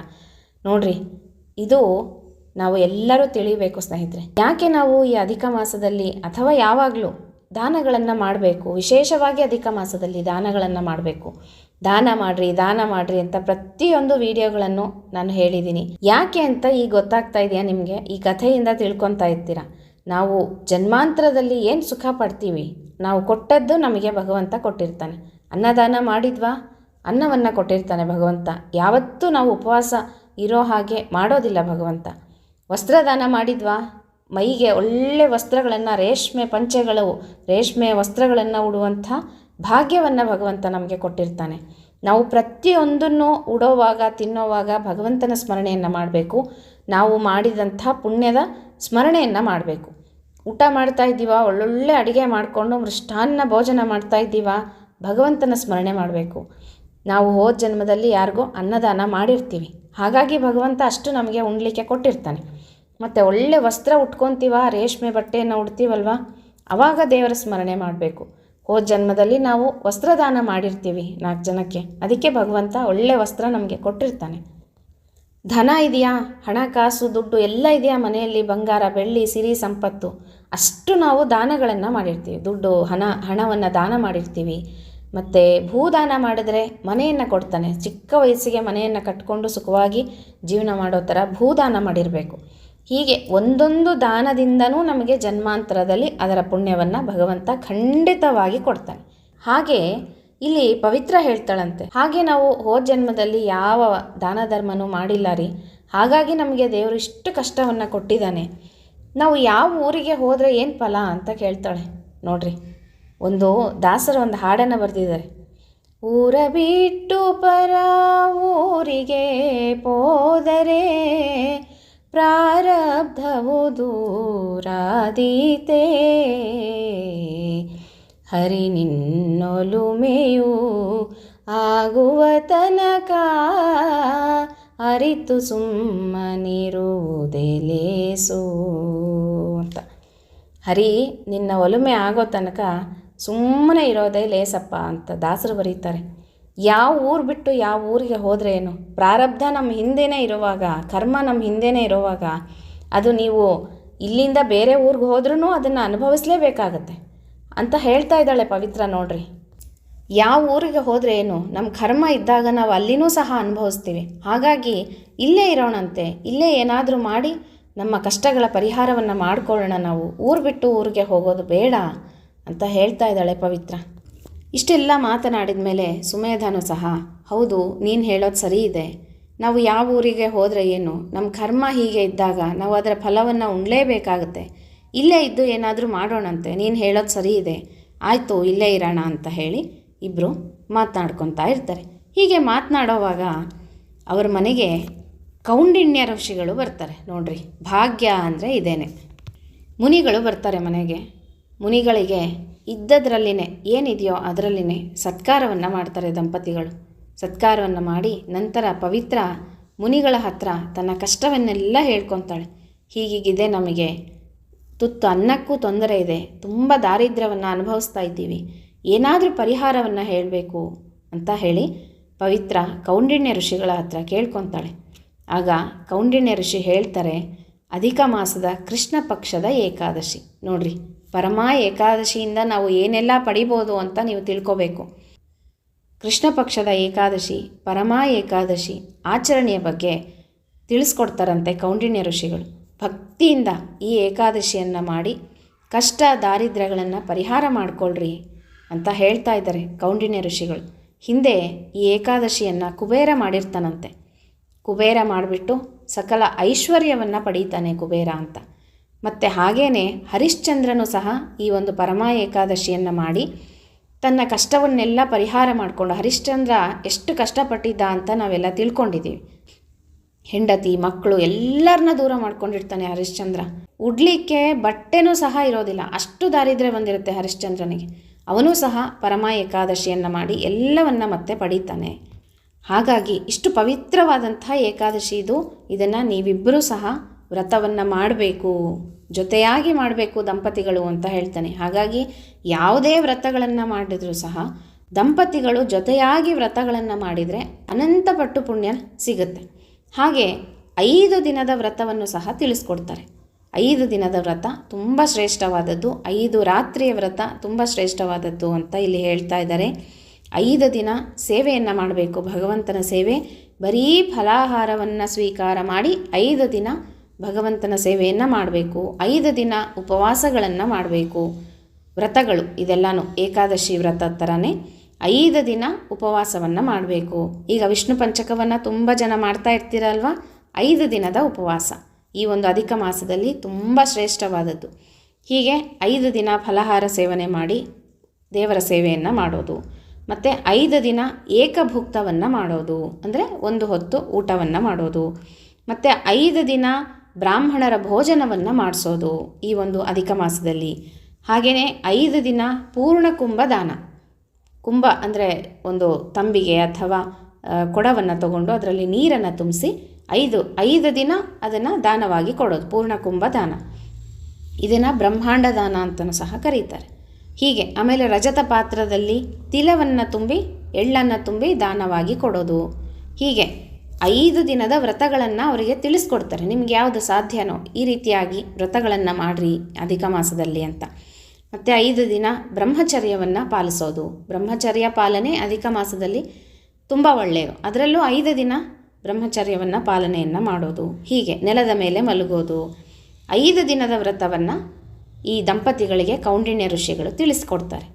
ನೋಡ್ರಿ, ಇದು ನಾವು ಎಲ್ಲರೂ ತಿಳಿಯಬೇಕು ಸ್ನೇಹಿತರೆ. ಯಾಕೆ ನಾವು ಈ ಅಧಿಕ ಮಾಸದಲ್ಲಿ ಅಥವಾ ಯಾವಾಗಲೂ ದಾನಗಳನ್ನು ಮಾಡಬೇಕು, ವಿಶೇಷವಾಗಿ ಅಧಿಕ ಮಾಸದಲ್ಲಿ ದಾನಗಳನ್ನು ಮಾಡಬೇಕು. ದಾನ ಮಾಡಿರಿ ಅಂತ ಪ್ರತಿಯೊಂದು ವಿಡಿಯೋಗಳನ್ನು ನಾನು ಹೇಳಿದ್ದೀನಿ. ಯಾಕೆ ಅಂತ ಈಗ ಗೊತ್ತಾಗ್ತಾ ಇದೆಯಾ ನಿಮಗೆ? ಈ ಕಥೆಯಿಂದ ತಿಳ್ಕೊತಾ ಇರ್ತೀರ. ನಾವು ಜನ್ಮಾಂತರದಲ್ಲಿ ಏನು ಸುಖ ಪಡ್ತೀವಿ, ನಾವು ಕೊಟ್ಟದ್ದು ನಮಗೆ ಭಗವಂತ ಕೊಟ್ಟಿರ್ತಾನೆ. ಅನ್ನದಾನ ಮಾಡಿದ್ವಾ, ಅನ್ನವನ್ನು ಕೊಟ್ಟಿರ್ತಾನೆ ಭಗವಂತ. ಯಾವತ್ತೂ ನಾವು ಉಪವಾಸ ಇರೋ ಹಾಗೆ ಮಾಡೋದಿಲ್ಲ ಭಗವಂತ. ವಸ್ತ್ರದಾನ ಮಾಡಿದ್ವಾ, ಮೈಗೆ ಒಳ್ಳೆ ವಸ್ತ್ರಗಳನ್ನು, ರೇಷ್ಮೆ ಪಂಚೆಗಳು, ರೇಷ್ಮೆ ವಸ್ತ್ರಗಳನ್ನು ಉಡುವಂಥ ಭಾಗ್ಯವನ್ನು ಭಗವಂತ ನಮಗೆ ಕೊಟ್ಟಿರ್ತಾನೆ. ನಾವು ಪ್ರತಿಯೊಂದನ್ನು ಉಡೋವಾಗ, ತಿನ್ನೋವಾಗ ಭಗವಂತನ ಸ್ಮರಣೆಯನ್ನು ಮಾಡಬೇಕು. ನಾವು ಮಾಡಿದಂಥ ಪುಣ್ಯದ ಸ್ಮರಣೆಯನ್ನು ಮಾಡಬೇಕು. ಊಟ ಮಾಡ್ತಾ ಇದ್ದೀವಾ, ಒಳ್ಳೊಳ್ಳೆ ಅಡುಗೆ ಮಾಡಿಕೊಂಡು ಮೃಷ್ಟಾನ್ನ ಭೋಜನ ಮಾಡ್ತಾ ಇದ್ದೀವಾ, ಭಗವಂತನ ಸ್ಮರಣೆ ಮಾಡಬೇಕು. ನಾವು ಹೋದ ಜನ್ಮದಲ್ಲಿ ಯಾರಿಗೋ ಅನ್ನದಾನ ಮಾಡಿರ್ತೀವಿ, ಹಾಗಾಗಿ ಭಗವಂತ ಅಷ್ಟು ನಮಗೆ ಉಣ್ಲಿಕ್ಕೆ ಕೊಟ್ಟಿರ್ತಾನೆ. ಮತ್ತು ಒಳ್ಳೆ ವಸ್ತ್ರ ಉಟ್ಕೊತೀವ, ರೇಷ್ಮೆ ಬಟ್ಟೆಯನ್ನು ಉಡ್ತೀವಲ್ವ, ಆವಾಗ ದೇವರ ಸ್ಮರಣೆ ಮಾಡಬೇಕು. ಹೋದ ಜನ್ಮದಲ್ಲಿ ನಾವು ವಸ್ತ್ರದಾನ ಮಾಡಿರ್ತೀವಿ 4 ಜನಕ್ಕೆ, ಅದಕ್ಕೆ ಭಗವಂತ ಒಳ್ಳೆ ವಸ್ತ್ರ ನಮಗೆ ಕೊಟ್ಟಿರ್ತಾನೆ. ಧನ ಇದೆಯಾ, ಹಣಕಾಸು ದುಡ್ಡು ಎಲ್ಲ ಇದೆಯಾ ಮನೆಯಲ್ಲಿ, ಬಂಗಾರ ಬೆಳ್ಳಿ ಸಿರಿ ಸಂಪತ್ತು, ಅಷ್ಟು ನಾವು ದಾನಗಳನ್ನು ಮಾಡಿರ್ತೀವಿ. ದುಡ್ಡು ಹಣವನ್ನು ದಾನ ಮಾಡಿರ್ತೀವಿ. ಮತ್ತು ಭೂದಾನ ಮಾಡಿದ್ರೆ ಮನೆಯನ್ನು ಕೊಡ್ತಾನೆ. ಚಿಕ್ಕ ವಯಸ್ಸಿಗೆ ಮನೆಯನ್ನು ಕಟ್ಕೊಂಡು ಸುಖವಾಗಿ ಜೀವನ ಮಾಡೋ ಥರ ಭೂದಾನ ಮಾಡಿರಬೇಕು. ಹೀಗೆ ಒಂದೊಂದು ದಾನದಿಂದನೂ ನಮಗೆ ಜನ್ಮಾಂತರದಲ್ಲಿ ಅದರ ಪುಣ್ಯವನ್ನು ಭಗವಂತ ಖಂಡಿತವಾಗಿ ಕೊಡ್ತಾನೆ. ಹಾಗೆ ಇಲ್ಲಿ ಪವಿತ್ರ ಹೇಳ್ತಾಳಂತೆ, ಹಾಗೆ ನಾವು ಹೋದ ಜನ್ಮದಲ್ಲಿ ಯಾವ ದಾನ ಧರ್ಮನೂ ಮಾಡಿಲ್ಲ ರೀ, ಹಾಗಾಗಿ ನಮಗೆ ದೇವರು ಇಷ್ಟು ಕಷ್ಟವನ್ನು ಕೊಟ್ಟಿದ್ದಾನೆ. ನಾವು ಯಾವ ಊರಿಗೆ ಹೋದರೆ ಏನು ಫಲ ಅಂತ ಕೇಳ್ತಾಳೆ. ನೋಡ್ರಿ, ದಾಸರು ಒಂದು ಹಾಡನ್ನು ಬರೆದಿದ್ದಾರೆ. ಊರ ಬಿಟ್ಟು ಪರ ಊರಿಗೆ ಹೋದರೆ ಪ್ರಾರಬ್ಧವು ದೂರಾದೀತೆ, ಹರಿ ನಿನ್ನೊಲುಮೆಯು ಆಗುವ ತನಕ ಅರಿತು ಸುಮ್ಮನಿರುವುದೇ ಲೇಸು ಅಂತ. ಹರಿ ನಿನ್ನ ಒಲುಮೆ ಆಗೋ ತನಕ ಸುಮ್ಮನೆ ಇರೋದೇ ಲೇಸಪ್ಪ ಅಂತ ದಾಸರು ಬರೀತಾರೆ. ಯಾವ ಊರು ಬಿಟ್ಟು ಯಾವ ಊರಿಗೆ ಹೋದರೆ ಏನು, ಪ್ರಾರಬ್ಧ ನಮ್ಮ ಹಿಂದೆನೇ ಇರುವಾಗ, ಕರ್ಮ ನಮ್ಮ ಹಿಂದೆನೇ ಇರುವಾಗ, ಅದು ನೀವು ಇಲ್ಲಿಂದ ಬೇರೆ ಊರಿಗೆ ಹೋದ್ರೂ ಅದನ್ನು ಅನುಭವಿಸಲೇಬೇಕಾಗತ್ತೆ ಅಂತ ಹೇಳ್ತಾ ಇದ್ದಾಳೆ ಪವಿತ್ರ. ನೋಡ್ರಿ, ಯಾವ ಊರಿಗೆ ಹೋದರೆ ಏನು, ನಮ್ಮ ಕರ್ಮ ಇದ್ದಾಗ ನಾವು ಅಲ್ಲಿನೂ ಸಹ ಅನುಭವಿಸ್ತೀವಿ. ಹಾಗಾಗಿ ಇಲ್ಲೇ ಇರೋಣಂತೆ, ಇಲ್ಲೇ ಏನಾದರೂ ಮಾಡಿ ನಮ್ಮ ಕಷ್ಟಗಳ ಪರಿಹಾರವನ್ನು ಮಾಡಿಕೊಳ್ಳೋಣ. ನಾವು ಊರು ಬಿಟ್ಟು ಊರಿಗೆ ಹೋಗೋದು ಬೇಡ ಅಂತ ಹೇಳ್ತಾ ಇದ್ದಾಳೆ ಪವಿತ್ರ. ಇಷ್ಟೆಲ್ಲ ಮಾತನಾಡಿದ ಮೇಲೆ ಸುಮೇಧನೂ ಸಹ, ಹೌದು ನೀನು ಹೇಳೋದು ಸರಿ ಇದೆ, ನಾವು ಯಾವ ಊರಿಗೆ ಹೋದರೆ ಏನು, ನಮ್ಮ ಕರ್ಮ ಹೀಗೆ ಇದ್ದಾಗ ನಾವು ಅದರ ಫಲವನ್ನು ಉಣ್ಲೇಬೇಕಾಗುತ್ತೆ, ಇಲ್ಲೇ ಇದ್ದು ಏನಾದರೂ ಮಾಡೋಣಂತೆ, ನೀನು ಹೇಳೋದು ಸರಿ ಇದೆ, ಆಯಿತು ಇಲ್ಲೇ ಇರೋಣ ಅಂತ ಹೇಳಿ ಇಬ್ಬರು ಮಾತನಾಡ್ಕೊತಾ ಇರ್ತಾರೆ. ಹೀಗೆ ಮಾತನಾಡೋವಾಗ ಅವ್ರ ಮನೆಗೆ ಕೌಂಡಿಣ್ಯ ಋಷಿಗಳು ಬರ್ತಾರೆ. ನೋಡ್ರಿ, ಭಾಗ್ಯ ಅಂದರೆ ಇದೇನೆ. ಮುನಿಗಳು ಬರ್ತಾರೆ ಮನೆಗೆ. ಮುನಿಗಳಿಗೆ ಇದ್ದದ್ರಲ್ಲಿನೇ ಏನಿದೆಯೋ ಅದರಲ್ಲಿನೇ ಸತ್ಕಾರವನ್ನು ಮಾಡ್ತಾರೆ ದಂಪತಿಗಳು. ಸತ್ಕಾರವನ್ನು ಮಾಡಿ ನಂತರ ಪವಿತ್ರ ಮುನಿಗಳ ಹತ್ರ ತನ್ನ ಕಷ್ಟವನ್ನೆಲ್ಲ ಹೇಳ್ಕೊತಾಳೆ. ಹೀಗೀಗಿದೆ, ನಮಗೆ ತುತ್ತು ಅನ್ನಕ್ಕೂ ತೊಂದರೆ ಇದೆ, ತುಂಬ ದಾರಿದ್ರ್ಯವನ್ನು ಅನುಭವಿಸ್ತಾ ಇದ್ದೀವಿ, ಏನಾದರೂ ಪರಿಹಾರವನ್ನು ಹೇಳಬೇಕು ಅಂತ ಹೇಳಿ ಪವಿತ್ರ ಕೌಂಡಿಣ್ಯ ಋಷಿಗಳ ಹತ್ರ ಕೇಳ್ಕೊತಾಳೆ. ಆಗ ಕೌಂಡಿಣ್ಯ ಋಷಿ ಹೇಳ್ತಾರೆ, ಅಧಿಕ ಮಾಸದ ಕೃಷ್ಣ ಪಕ್ಷದ ಏಕಾದಶಿ. ನೋಡ್ರಿ, ಪರಮ ಏಕಾದಶಿಯಿಂದ ನಾವು ಏನೆಲ್ಲ ಪಡಿಬೋದು ಅಂತ ನೀವು ತಿಳ್ಕೋಬೇಕು. ಕೃಷ್ಣ ಪಕ್ಷದ ಏಕಾದಶಿ, ಪರಮ ಏಕಾದಶಿ ಆಚರಣೆಯ ಬಗ್ಗೆ ತಿಳಿಸ್ಕೊಡ್ತಾರಂತೆ ಕೌಂಡಿಣ್ಯ ಋಷಿಗಳು. ಭಕ್ತಿಯಿಂದ ಈ ಏಕಾದಶಿಯನ್ನು ಮಾಡಿ ಕಷ್ಟ ದಾರಿದ್ರ್ಯಗಳನ್ನು ಪರಿಹಾರ ಮಾಡಿಕೊಳ್ಳ್ರಿ ಅಂತ ಹೇಳ್ತಾ ಇದ್ದಾರೆ ಕೌಂಡಿಣ್ಯ ಋಷಿಗಳು. ಹಿಂದೆ ಈ ಏಕಾದಶಿಯನ್ನು ಕುಬೇರ ಮಾಡಿರ್ತಾನಂತೆ. ಕುಬೇರ ಮಾಡಿಬಿಟ್ಟು ಸಕಲ ಐಶ್ವರ್ಯವನ್ನು ಪಡೀತಾನೆ ಕುಬೇರ ಅಂತ. ಮತ್ತು ಹಾಗೇ ಹರಿಶ್ಚಂದ್ರನು ಸಹ ಈ ಒಂದು ಪರಮ ಏಕಾದಶಿಯನ್ನು ಮಾಡಿ ತನ್ನ ಕಷ್ಟವನ್ನೆಲ್ಲ ಪರಿಹಾರ ಮಾಡಿಕೊಂಡು, ಹರಿಶ್ಚಂದ್ರ ಎಷ್ಟು ಕಷ್ಟಪಟ್ಟಿದ್ದ ಅಂತ ನಾವೆಲ್ಲ ತಿಳ್ಕೊಂಡಿದ್ದೀವಿ. ಹೆಂಡತಿ ಮಕ್ಕಳು ಎಲ್ಲರನ್ನ ದೂರ ಮಾಡ್ಕೊಂಡಿರ್ತಾನೆ ಹರಿಶ್ಚಂದ್ರ. ಉಡ್ಲಿಕ್ಕೆ ಬಟ್ಟೆನೂ ಸಹ ಇರೋದಿಲ್ಲ, ಅಷ್ಟು ದಾರಿದ್ರ್ಯ ಬಂದಿರುತ್ತೆ ಹರಿಶ್ಚಂದ್ರನಿಗೆ. ಅವನೂ ಸಹ ಪರಮ ಏಕಾದಶಿಯನ್ನು ಮಾಡಿ ಎಲ್ಲವನ್ನ ಮತ್ತೆ ಪಡೀತಾನೆ. ಹಾಗಾಗಿ ಇಷ್ಟು ಪವಿತ್ರವಾದಂಥ ಏಕಾದಶಿ ಇದು. ಇದನ್ನು ನೀವಿಬ್ಬರೂ ಸಹ ವ್ರತವನ್ನು ಮಾಡಬೇಕು ಜೊತೆಯಾಗಿ ಮಾಡಬೇಕು ದಂಪತಿಗಳು ಅಂತ ಹೇಳ್ತಾನೆ. ಹಾಗಾಗಿ ಯಾವುದೇ ವ್ರತಗಳನ್ನು ಮಾಡಿದರೂ ಸಹ ದಂಪತಿಗಳು ಜೊತೆಯಾಗಿ ವ್ರತಗಳನ್ನು ಮಾಡಿದರೆ ಅನಂತ ಪಟ್ಟು ಪುಣ್ಯ ಸಿಗುತ್ತೆ. ಹಾಗೆ 5 ದಿನದ ವ್ರತವನ್ನು ಸಹ ತಿಳಿಸ್ಕೊಡ್ತಾರೆ. 5 ದಿನದ ವ್ರತ ತುಂಬ ಶ್ರೇಷ್ಠವಾದದ್ದು, 5 ರಾತ್ರಿಯ ವ್ರತ ತುಂಬ ಶ್ರೇಷ್ಠವಾದದ್ದು ಅಂತ ಇಲ್ಲಿ ಹೇಳ್ತಾ ಇದ್ದಾರೆ. 5 ದಿನ ಸೇವೆಯನ್ನು ಮಾಡಬೇಕು, ಭಗವಂತನ ಸೇವೆ. ಬರೀ ಫಲಾಹಾರವನ್ನು ಸ್ವೀಕಾರ ಮಾಡಿ 5 ದಿನ ಭಗವಂತನ ಸೇವೆಯನ್ನು ಮಾಡಬೇಕು. 5 ದಿನ ಉಪವಾಸಗಳನ್ನು ಮಾಡಬೇಕು. ವ್ರತಗಳು ಇದೆಲ್ಲನೂ ಏಕಾದಶಿ ವ್ರತ ಥರನೇ 5 ದಿನ ಉಪವಾಸವನ್ನು ಮಾಡಬೇಕು. ಈಗ ವಿಷ್ಣು ಪಂಚಕವನ್ನು ತುಂಬ ಜನ ಮಾಡ್ತಾ ಇರ್ತೀರಲ್ವ, 5 ದಿನದ ಉಪವಾಸ ಈ ಒಂದು ಅಧಿಕ ಮಾಸದಲ್ಲಿ ತುಂಬ ಶ್ರೇಷ್ಠವಾದದ್ದು. ಹೀಗೆ 5 ದಿನ ಫಲಾಹಾರ ಸೇವನೆ ಮಾಡಿ ದೇವರ ಸೇವೆಯನ್ನು ಮಾಡೋದು. ಮತ್ತು 5 ದಿನ ಏಕಭುಕ್ತವನ್ನು ಮಾಡೋದು, ಅಂದರೆ ಒಂದು ಹೊತ್ತು ಊಟವನ್ನು ಮಾಡೋದು. ಮತ್ತು 5 ದಿನ ಬ್ರಾಹ್ಮಣರ ಭೋಜನವನ್ನು ಮಾಡಿಸೋದು ಈ ಒಂದು ಅಧಿಕ ಮಾಸದಲ್ಲಿ. ಹಾಗೆಯೇ 5 ದಿನ ಪೂರ್ಣ ಕುಂಭ ದಾನ. ಕುಂಭ ಅಂದರೆ ಒಂದು ತಂಬಿಗೆ ಅಥವಾ ಕೊಡವನ್ನು ತಗೊಂಡು ಅದರಲ್ಲಿ ನೀರನ್ನು ತುಂಬಿಸಿ 5 ದಿನ ಅದನ್ನು ದಾನವಾಗಿ ಕೊಡೋದು, ಪೂರ್ಣ ಕುಂಭ ದಾನ. ಇದನ್ನು ಬ್ರಹ್ಮಾಂಡ ದಾನ ಅಂತಲೂ ಸಹ ಕರೀತಾರೆ. ಹೀಗೆ ಆಮೇಲೆ ರಜತ ಪಾತ್ರದಲ್ಲಿ ತಿಲವನ್ನು ತುಂಬಿ ಎಳ್ಳನ್ನು ತುಂಬಿ ದಾನವಾಗಿ ಕೊಡೋದು. ಹೀಗೆ 5 ದಿನದ ವ್ರತಗಳನ್ನು ಅವರಿಗೆ ತಿಳಿಸ್ಕೊಡ್ತಾರೆ. ನಿಮ್ಗೆ ಯಾವುದು ಸಾಧ್ಯನೋ ಈ ರೀತಿಯಾಗಿ ವ್ರತಗಳನ್ನು ಮಾಡಿರಿ ಅಧಿಕ ಮಾಸದಲ್ಲಿ ಅಂತ. ಮತ್ತು 5 ದಿನ ಬ್ರಹ್ಮಚರ್ಯವನ್ನು ಪಾಲಿಸೋದು. ಬ್ರಹ್ಮಚರ್ಯ ಪಾಲನೆ ಅಧಿಕ ಮಾಸದಲ್ಲಿ ತುಂಬ ಒಳ್ಳೆಯದು. ಅದರಲ್ಲೂ 5 ದಿನ ಬ್ರಹ್ಮಚರ್ಯವನ್ನು ಪಾಲನೆಯನ್ನು ಮಾಡೋದು. ಹೀಗೆ ನೆಲದ ಮೇಲೆ ಮಲಗೋದು. 5 ದಿನದ ವ್ರತವನ್ನು ಈ ದಂಪತಿಗಳಿಗೆ ಕೌಂಡಿನ್ಯ ಋಷಿಗಳು ತಿಳಿಸ್ಕೊಡ್ತಾರೆ.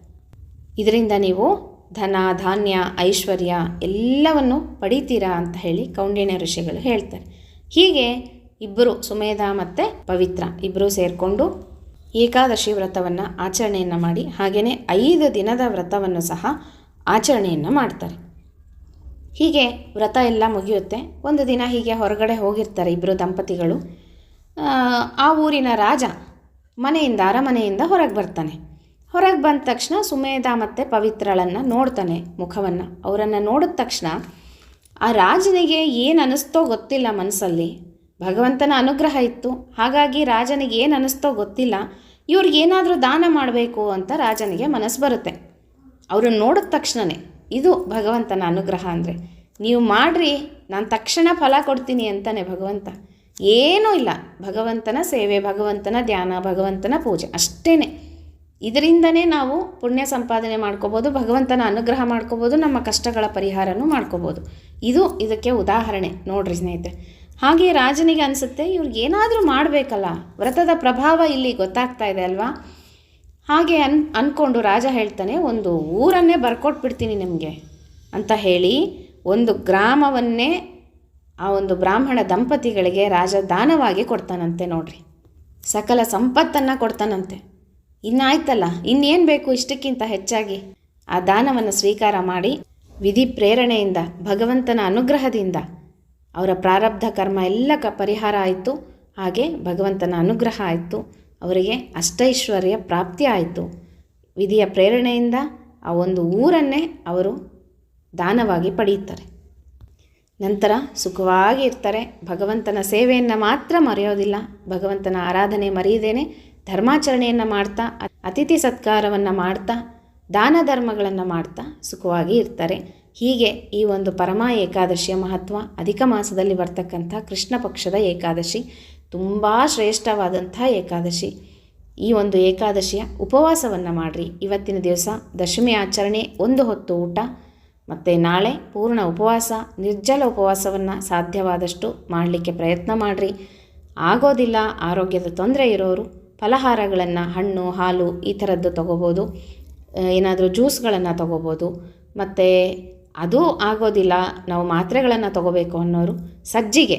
ಇದರಿಂದ ನೀವು ಧನ ಧಾನ್ಯ ಐಶ್ವರ್ಯ ಎಲ್ಲವನ್ನು ಪಡಿತೀರಾ ಅಂತ ಹೇಳಿ ಕೌಂಡಿನ್ಯ ಋಷಿಗಳು ಹೇಳ್ತಾರೆ. ಹೀಗೆ ಇಬ್ಬರು ಸುಮೇಧ ಮತ್ತು ಪವಿತ್ರ ಇಬ್ಬರೂ ಸೇರಿಕೊಂಡು ಏಕಾದಶಿ ವ್ರತವನ್ನು ಆಚರಣೆಯನ್ನು ಮಾಡಿ ಹಾಗೆಯೇ 5 ದಿನದ ವ್ರತವನ್ನು ಸಹ ಆಚರಣೆಯನ್ನು ಮಾಡ್ತಾರೆ. ಹೀಗೆ ವ್ರತ ಎಲ್ಲ ಮುಗಿಯುತ್ತೆ. ಒಂದು ದಿನ ಹೀಗೆ ಹೊರಗಡೆ ಹೋಗಿರ್ತಾರೆ ಇಬ್ಬರು ದಂಪತಿಗಳು. ಆ ಊರಿನ ರಾಜ ಅರಮನೆಯಿಂದ ಹೊರಗೆ ಬರ್ತಾನೆ. ಹೊರಗೆ ಬಂದ ತಕ್ಷಣ ಸುಮೇಧ ಮತ್ತು ಪವಿತ್ರಳನ್ನು ನೋಡ್ತಾನೆ, ಮುಖವನ್ನು. ಅವರನ್ನು ನೋಡಿದ ತಕ್ಷಣ ಆ ರಾಜನಿಗೆ ಏನು ಅನ್ನಿಸ್ತೋ ಗೊತ್ತಿಲ್ಲ, ಮನಸ್ಸಲ್ಲಿ ಭಗವಂತನ ಅನುಗ್ರಹ ಇತ್ತು. ಹಾಗಾಗಿ ರಾಜನಿಗೆ ಏನು ಅನ್ನಿಸ್ತೋ ಗೊತ್ತಿಲ್ಲ, ಇವ್ರಿಗೇನಾದರೂ ದಾನ ಮಾಡಬೇಕು ಅಂತ ರಾಜನಿಗೆ ಮನಸ್ಸು ಬರುತ್ತೆ. ಅವ್ರನ್ನ ನೋಡಿದ ತಕ್ಷಣವೇ ಇದು ಭಗವಂತನ ಅನುಗ್ರಹ ಅಂದರೆ. ನೀವು ಮಾಡಿರಿ, ನಾನು ತಕ್ಷಣ ಫಲ ಕೊಡ್ತೀನಿ ಅಂತಾನೆ ಭಗವಂತ. ಏನೂ ಇಲ್ಲ, ಭಗವಂತನ ಸೇವೆ, ಭಗವಂತನ ಧ್ಯಾನ, ಭಗವಂತನ ಪೂಜೆ ಅಷ್ಟೇ. ಇದರಿಂದನೇ ನಾವು ಪುಣ್ಯ ಸಂಪಾದನೆ ಮಾಡ್ಕೋಬೋದು, ಭಗವಂತನ ಅನುಗ್ರಹ ಮಾಡ್ಕೋಬೋದು, ನಮ್ಮ ಕಷ್ಟಗಳ ಪರಿಹಾರನೂ ಮಾಡ್ಕೋಬೋದು. ಇದಕ್ಕೆ ಉದಾಹರಣೆ ನೋಡ್ರಿ ಸ್ನೇಹಿತರೆ. ಹಾಗೆ ರಾಜನಿಗೆ ಅನಿಸುತ್ತೆ ಇವ್ರಿಗೇನಾದರೂ ಮಾಡಬೇಕಲ್ಲ, ವ್ರತದ ಪ್ರಭಾವ ಇಲ್ಲಿ ಗೊತ್ತಾಗ್ತಾ ಇದೆ ಅಲ್ವಾ. ಹಾಗೆ ಅಂದ್ಕೊಂಡು ರಾಜ ಹೇಳ್ತಾನೆ, ಒಂದು ಊರನ್ನೇ ಬರ್ಕೊಟ್ಬಿಡ್ತೀನಿ ನಿಮಗೆ ಅಂತ ಹೇಳಿ ಒಂದು ಗ್ರಾಮವನ್ನೇ ಆ ಒಂದು ಬ್ರಾಹ್ಮಣ ದಂಪತಿಗಳಿಗೆ ರಾಜ ದಾನವಾಗಿ ಕೊಡ್ತಾನಂತೆ. ನೋಡ್ರಿ, ಸಕಲ ಸಂಪತ್ತನ್ನು ಕೊಡ್ತಾನಂತೆ. ಇನ್ನಾಯ್ತಲ್ಲ, ಇನ್ನೇನು ಬೇಕು ಇಷ್ಟಕ್ಕಿಂತ ಹೆಚ್ಚಾಗಿ. ಆ ದಾನವನ್ನು ಸ್ವೀಕಾರ ಮಾಡಿ ವಿಧಿ ಪ್ರೇರಣೆಯಿಂದ ಭಗವಂತನ ಅನುಗ್ರಹದಿಂದ ಅವರ ಪ್ರಾರಬ್ಧ ಕರ್ಮ ಎಲ್ಲ ಪರಿಹಾರ ಆಯಿತು. ಹಾಗೆ ಭಗವಂತನ ಅನುಗ್ರಹ ಆಯಿತು, ಅವರಿಗೆ ಅಷ್ಟೈಶ್ವರ್ಯ ಪ್ರಾಪ್ತಿ ಆಯಿತು. ವಿಧಿಯ ಪ್ರೇರಣೆಯಿಂದ ಆ ಒಂದು ಊರನ್ನೇ ಅವರು ದಾನವಾಗಿ ಪಡೆಯುತ್ತಾರೆ. ನಂತರ ಸುಖವಾಗಿ ಇರ್ತಾರೆ. ಭಗವಂತನ ಸೇವೆಯನ್ನು ಮಾತ್ರ ಮರೆಯೋದಿಲ್ಲ, ಭಗವಂತನ ಆರಾಧನೆ ಮರೆಯದೇನೆ ಧರ್ಮಾಚರಣೆಯನ್ನು ಮಾಡ್ತಾ, ಅತಿಥಿ ಸತ್ಕಾರವನ್ನು ಮಾಡ್ತಾ, ದಾನ ಧರ್ಮಗಳನ್ನು ಮಾಡ್ತಾ ಸುಖವಾಗಿ ಇರ್ತಾರೆ. ಹೀಗೆ ಈ ಒಂದು ಪರಮ ಏಕಾದಶಿಯ ಮಹತ್ವ, ಅಧಿಕ ಮಾಸದಲ್ಲಿ ಬರ್ತಕ್ಕಂಥ ಕೃಷ್ಣ ಪಕ್ಷದ ಏಕಾದಶಿ ತುಂಬ ಶ್ರೇಷ್ಠವಾದಂಥ ಏಕಾದಶಿ. ಈ ಒಂದು ಏಕಾದಶಿಯ ಉಪವಾಸವನ್ನು ಮಾಡಿರಿ. ಇವತ್ತಿನ ದಿವಸ ದಶಮಿ ಆಚರಣೆ, ಒಂದು ಹೊತ್ತು ಊಟ, ಮತ್ತು ನಾಳೆ ಪೂರ್ಣ ಉಪವಾಸ, ನಿರ್ಜಲ ಉಪವಾಸವನ್ನು ಸಾಧ್ಯವಾದಷ್ಟು ಮಾಡಲಿಕ್ಕೆ ಪ್ರಯತ್ನ ಮಾಡಿರಿ. ಆಗೋದಿಲ್ಲ, ಆರೋಗ್ಯದ ತೊಂದರೆ ಇರೋರು ಫಲಹಾರಗಳನ್ನು, ಹಣ್ಣು ಹಾಲು ಈ ಥರದ್ದು ತೊಗೋಬೋದು, ಏನಾದರೂ ಜ್ಯೂಸ್ಗಳನ್ನು ತೊಗೋಬೋದು. ಮತ್ತು ಅದು ಆಗೋದಿಲ್ಲ, ನಾವು ಮಾತ್ರೆಗಳನ್ನು ತೊಗೋಬೇಕು ಅನ್ನೋರು ಸಜ್ಜಿಗೆ,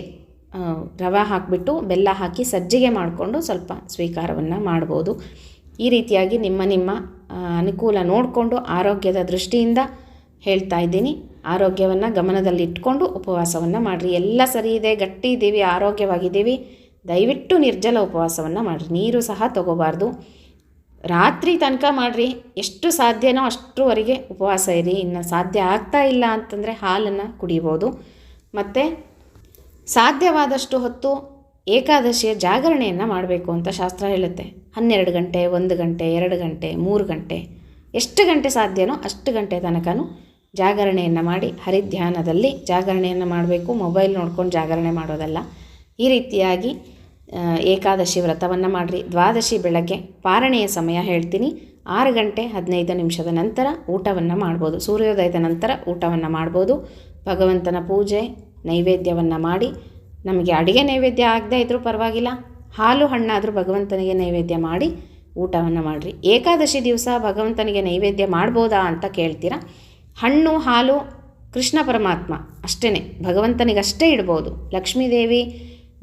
ರವೆ ಹಾಕಿಬಿಟ್ಟು ಬೆಲ್ಲ ಹಾಕಿ ಸಜ್ಜಿಗೆ ಮಾಡಿಕೊಂಡು ಸ್ವಲ್ಪ ಸ್ವೀಕಾರವನ್ನು ಮಾಡ್ಬೋದು. ಈ ರೀತಿಯಾಗಿ ನಿಮ್ಮ ಅನುಕೂಲ ನೋಡಿಕೊಂಡು ಆರೋಗ್ಯದ ದೃಷ್ಟಿಯಿಂದ ಹೇಳ್ತಾ ಇದ್ದೀನಿ. ಆರೋಗ್ಯವನ್ನು ಗಮನದಲ್ಲಿಟ್ಕೊಂಡು ಉಪವಾಸವನ್ನು ಮಾಡಿರಿ. ಎಲ್ಲ ಸರಿ ಇದೆ, ಗಟ್ಟಿ ಇದ್ದೀವಿ, ಆರೋಗ್ಯವಾಗಿದ್ದೀವಿ, ದಯವಿಟ್ಟು ನಿರ್ಜಲ ಉಪವಾಸವನ್ನು ಮಾಡಿರಿ. ನೀರು ಸಹ ತಗೋಬಾರ್ದು. ರಾತ್ರಿ ತನಕ ಮಾಡಿರಿ, ಎಷ್ಟು ಸಾಧ್ಯನೋ ಅಷ್ಟರವರೆಗೆ ಉಪವಾಸ ಇರಿ. ಇನ್ನು ಸಾಧ್ಯ ಆಗ್ತಾ ಇಲ್ಲ ಅಂತಂದರೆ ಹಾಲನ್ನು ಕುಡಿಬೋದು. ಮತ್ತು ಸಾಧ್ಯವಾದಷ್ಟು ಹೊತ್ತು ಏಕಾದಶಿಯ ಜಾಗರಣೆಯನ್ನು ಮಾಡಬೇಕು ಅಂತ ಶಾಸ್ತ್ರ ಹೇಳುತ್ತೆ. 12 ಗಂಟೆ, 1 ಗಂಟೆ, 2 ಗಂಟೆ, 3 ಗಂಟೆ, ಎಷ್ಟು ಗಂಟೆ ಸಾಧ್ಯನೋ ಅಷ್ಟು ಗಂಟೆ ತನಕನೂ ಜಾಗರಣೆಯನ್ನು ಮಾಡಿ ಹರಿಧ್ಯಾನದಲ್ಲಿ ಜಾಗರಣೆಯನ್ನು ಮಾಡಬೇಕು. ಮೊಬೈಲ್ ನೋಡ್ಕೊಂಡು ಜಾಗರಣೆ ಮಾಡೋದಲ್ಲ. ಈ ರೀತಿಯಾಗಿ ಏಕಾದಶಿ ವ್ರತವನ್ನು ಮಾಡಿರಿ. ದ್ವಾದಶಿ ಬೆಳಗ್ಗೆ ಪಾರಣೆಯ ಸಮಯ ಹೇಳ್ತೀನಿ. 6 ಗಂಟೆ 15 ನಿಮಿಷದ ನಂತರ ಊಟವನ್ನು ಮಾಡ್ಬೋದು. ಸೂರ್ಯೋದಯದ ನಂತರ ಊಟವನ್ನು ಮಾಡ್ಬೋದು. ಭಗವಂತನ ಪೂಜೆ ನೈವೇದ್ಯವನ್ನು ಮಾಡಿ, ನಮಗೆ ಅಡುಗೆ ನೈವೇದ್ಯ ಆಗದೇ ಇದ್ದರೂ ಪರವಾಗಿಲ್ಲ, ಹಾಲು ಹಣ್ಣಾದರೂ ಭಗವಂತನಿಗೆ ನೈವೇದ್ಯ ಮಾಡಿ ಊಟವನ್ನು ಮಾಡಿರಿ. ಏಕಾದಶಿ ದಿವಸ ಭಗವಂತನಿಗೆ ನೈವೇದ್ಯ ಮಾಡ್ಬೋದಾ ಅಂತ ಕೇಳ್ತೀರಾ? ಹಣ್ಣು ಹಾಲು ಕೃಷ್ಣ ಪರಮಾತ್ಮ ಅಷ್ಟೇ, ಭಗವಂತನಿಗಷ್ಟೇ ಇಡ್ಬೋದು. ಲಕ್ಷ್ಮೀದೇವಿ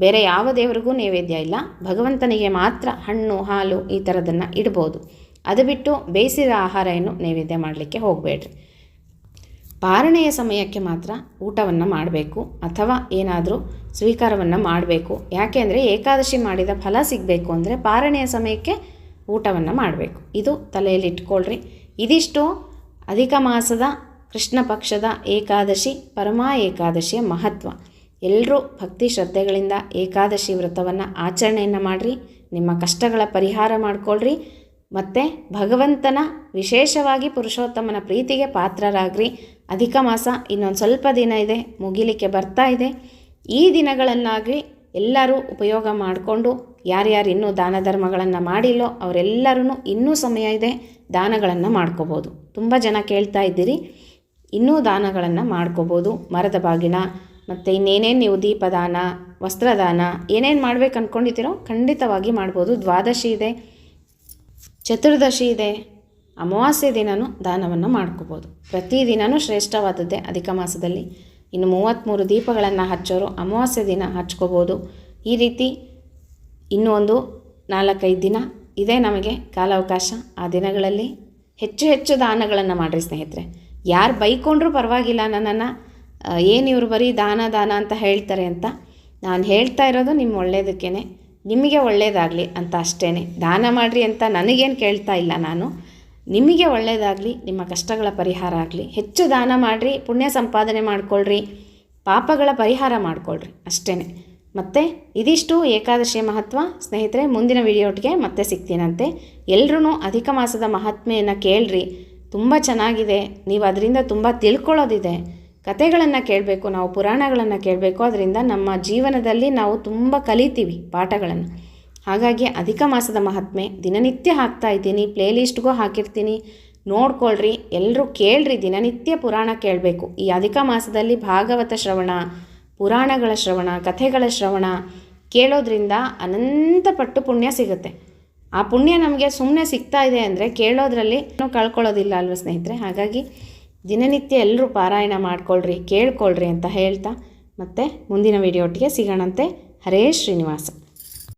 ಬೇರೆ ಯಾವ ದೇವರಿಗೂ ನೈವೇದ್ಯ ಇಲ್ಲ, ಭಗವಂತನಿಗೆ ಮಾತ್ರ ಹಣ್ಣು ಹಾಲು ಈ ಥರದನ್ನು ಇಡ್ಬೋದು. ಅದು ಬಿಟ್ಟು ಬೇಯಿಸಿದ ಆಹಾರ ಏನು ನೈವೇದ್ಯ ಮಾಡಲಿಕ್ಕೆ ಹೋಗಬೇಡ್ರಿ. ಪಾರಣೆಯ ಸಮಯಕ್ಕೆ ಮಾತ್ರ ಊಟವನ್ನು ಮಾಡಬೇಕು ಅಥವಾ ಏನಾದರೂ ಸ್ವೀಕಾರವನ್ನು ಮಾಡಬೇಕು. ಯಾಕೆ ಅಂದರೆ ಏಕಾದಶಿ ಮಾಡಿದ ಫಲ ಸಿಗಬೇಕು ಅಂದರೆ ಪಾರಣೆಯ ಸಮಯಕ್ಕೆ ಊಟವನ್ನು ಮಾಡಬೇಕು. ಇದು ತಲೆಯಲ್ಲಿ ಇಟ್ಕೊಳ್ರಿ. ಇದಿಷ್ಟು ಅಧಿಕ ಮಾಸದ ಕೃಷ್ಣ ಪಕ್ಷದ ಏಕಾದಶಿ, ಪರಮ ಏಕಾದಶಿಯ ಮಹತ್ವ. ಎಲ್ಲರೂ ಭಕ್ತಿ ಶ್ರದ್ಧೆಗಳಿಂದ ಏಕಾದಶಿ ವ್ರತವನ್ನು ಆಚರಣೆಯನ್ನು ಮಾಡಿರಿ. ನಿಮ್ಮ ಕಷ್ಟಗಳ ಪರಿಹಾರ ಮಾಡಿಕೊಳ್ಳ್ರಿ. ಮತ್ತು ಭಗವಂತನ ವಿಶೇಷವಾಗಿ ಪುರುಷೋತ್ತಮನ ಪ್ರೀತಿಗೆ ಪಾತ್ರರಾಗ್ರಿ. ಅಧಿಕ ಮಾಸ ಇನ್ನೊಂದು ಸ್ವಲ್ಪ ದಿನ ಇದೆ, ಮುಗಿಲಿಕ್ಕೆ ಬರ್ತಾ ಇದೆ. ಈ ದಿನಗಳನ್ನಾಗಿ ಎಲ್ಲರೂ ಉಪಯೋಗ ಮಾಡಿಕೊಂಡು, ಯಾರ್ಯಾರು ಇನ್ನೂ ದಾನ ಧರ್ಮಗಳನ್ನು ಮಾಡಿಲ್ಲೋ ಅವರೆಲ್ಲರೂ ಇನ್ನೂ ಸಮಯ ಇದೆ, ದಾನಗಳನ್ನು ಮಾಡ್ಕೋಬೋದು. ತುಂಬ ಜನ ಕೇಳ್ತಾ ಇದ್ದೀರಿ, ಇನ್ನೂ ದಾನಗಳನ್ನು ಮಾಡ್ಕೋಬೋದು. ಮರದ ಬಾಗಿಣ ಮತ್ತು ಇನ್ನೇನೇನು ನೀವು ದೀಪದಾನ, ವಸ್ತ್ರದಾನ ಏನೇನು ಮಾಡ್ಬೇಕು ಅಂದ್ಕೊಂಡಿದ್ದೀರೋ ಖಂಡಿತವಾಗಿ ಮಾಡ್ಬೋದು. ದ್ವಾದಶಿ ಇದೆ, ಚತುರ್ದಶಿ ಇದೆ, ಅಮಾವಾಸ್ಯೆ ದಿನವೂ ದಾನವನ್ನು ಮಾಡ್ಕೋಬೋದು. ಪ್ರತಿದಿನವೂ ಶ್ರೇಷ್ಠವಾದದ್ದೇ ಅಧಿಕ ಮಾಸದಲ್ಲಿ. ಇನ್ನು 33 ದೀಪಗಳನ್ನು ಹಚ್ಚೋರು ಅಮಾವಾಸ್ಯೆ ದಿನ ಹಚ್ಕೋಬೋದು. ಈ ರೀತಿ ಇನ್ನೂ ಒಂದು 4-5 ದಿನ ಇದೆ ನಮಗೆ ಕಾಲಾವಕಾಶ. ಆ ದಿನಗಳಲ್ಲಿ ಹೆಚ್ಚು ಹೆಚ್ಚು ದಾನಗಳನ್ನು ಮಾಡಿರಿ ಸ್ನೇಹಿತರೆ. ಯಾರು ಬೈಕೊಂಡ್ರೂ ಪರವಾಗಿಲ್ಲ ನನ್ನನ್ನು, ಏನು ಇವರು ಬರೀ ದಾನ ದಾನ ಅಂತ ಹೇಳ್ತಾರೆ ಅಂತ. ನಾನು ಹೇಳ್ತಾ ಇರೋದು ನಿಮ್ಮ ಒಳ್ಳೆಯದಕ್ಕೇ, ನಿಮಗೆ ಒಳ್ಳೆಯದಾಗಲಿ ಅಂತ ಅಷ್ಟೇ. ದಾನ ಮಾಡಿರಿ ಅಂತ ನನಗೇನು ಕೇಳ್ತಾ ಇಲ್ಲ ನಾನು. ನಿಮಗೆ ಒಳ್ಳೆಯದಾಗಲಿ, ನಿಮ್ಮ ಕಷ್ಟಗಳ ಪರಿಹಾರ ಆಗಲಿ. ಹೆಚ್ಚು ದಾನ ಮಾಡಿರಿ, ಪುಣ್ಯ ಸಂಪಾದನೆ ಮಾಡಿಕೊಳ್ಳ್ರಿ, ಪಾಪಗಳ ಪರಿಹಾರ ಮಾಡಿಕೊಳ್ಳ್ರಿ ಅಷ್ಟೇ. ಮತ್ತು ಇದಿಷ್ಟು ಏಕಾದಶಿಯ ಮಹತ್ವ ಸ್ನೇಹಿತರೆ. ಮುಂದಿನ ವಿಡಿಯೋಟ್ಗೆ ಮತ್ತೆ ಸಿಗ್ತೀನಂತೆ. ಎಲ್ಲರೂ ಅಧಿಕ ಮಾಸದ ಮಹಾತ್ಮೆಯನ್ನು ಕೇಳ್ರಿ, ತುಂಬ ಚೆನ್ನಾಗಿದೆ. ನೀವು ಅದರಿಂದ ತುಂಬ ತಿಳ್ಕೊಳ್ಳೋದಿದೆ. ಕಥೆಗಳನ್ನು ಕೇಳಬೇಕು, ನಾವು ಪುರಾಣಗಳನ್ನು ಕೇಳಬೇಕು. ಅದರಿಂದ ನಮ್ಮ ಜೀವನದಲ್ಲಿ ನಾವು ತುಂಬ ಕಲಿತೀವಿ ಪಾಠಗಳನ್ನು. ಹಾಗಾಗಿ ಅಧಿಕ ಮಾಸದ ಮಹಾತ್ಮೆ ದಿನನಿತ್ಯ ಹಾಕ್ತಾ ಇದ್ದೀನಿ, ಪ್ಲೇಲಿಸ್ಟ್ಗೂ ಹಾಕಿರ್ತೀನಿ, ನೋಡ್ಕೊಳ್ರಿ. ಎಲ್ಲರೂ ಕೇಳ್ರಿ, ದಿನನಿತ್ಯ ಪುರಾಣ ಕೇಳಬೇಕು. ಈ ಅಧಿಕ ಮಾಸದಲ್ಲಿ ಭಾಗವತ ಶ್ರವಣ, ಪುರಾಣಗಳ ಶ್ರವಣ, ಕಥೆಗಳ ಶ್ರವಣ ಕೇಳೋದ್ರಿಂದ ಅನಂತ ಪಟ್ಟು ಪುಣ್ಯ ಸಿಗುತ್ತೆ. ಆ ಪುಣ್ಯ ನಮಗೆ ಸುಮ್ಮನೆ ಸಿಗ್ತಾ ಇದೆ ಅಂದರೆ ಕೇಳೋದ್ರಲ್ಲಿ ಕಳ್ಕೊಳ್ಳೋದಿಲ್ಲ ಅಲ್ವ ಸ್ನೇಹಿತರೆ. ಹಾಗಾಗಿ ದಿನನಿತ್ಯ ಎಲ್ಲರೂ ಪಾರಾಯಣ ಮಾಡ್ಕೊಳ್ರಿ, ಕೇಳ್ಕೊಳ್ರಿ ಅಂತ ಹೇಳ್ತಾ ಮತ್ತೆ ಮುಂದಿನ ವಿಡಿಯೋಟಿಗೆ ಸಿಗೋಣಂತೆ. ಹರೇ ಶ್ರೀನಿವಾಸ.